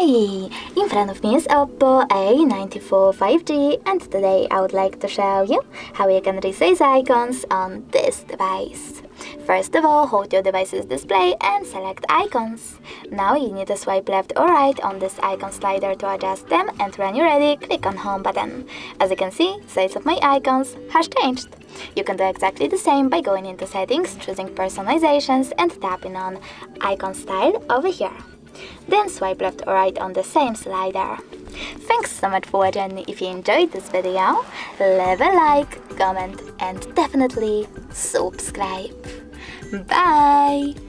Hi! In front of me is OPPO A94 5G, and today I would like to show you how you can resize icons on this device. First of all, hold your device's display and select icons. Now you need to swipe left or right on this icon slider to adjust them, and when you're ready, click on Home button. As you can see, size of my icons has changed. You can do exactly the same by going into Settings, choosing Personalizations and tapping on Icon Style over here. Then swipe left or right on the same slider. Thanks so much for watching. If you enjoyed this video, leave a like, comment and definitely subscribe. Bye!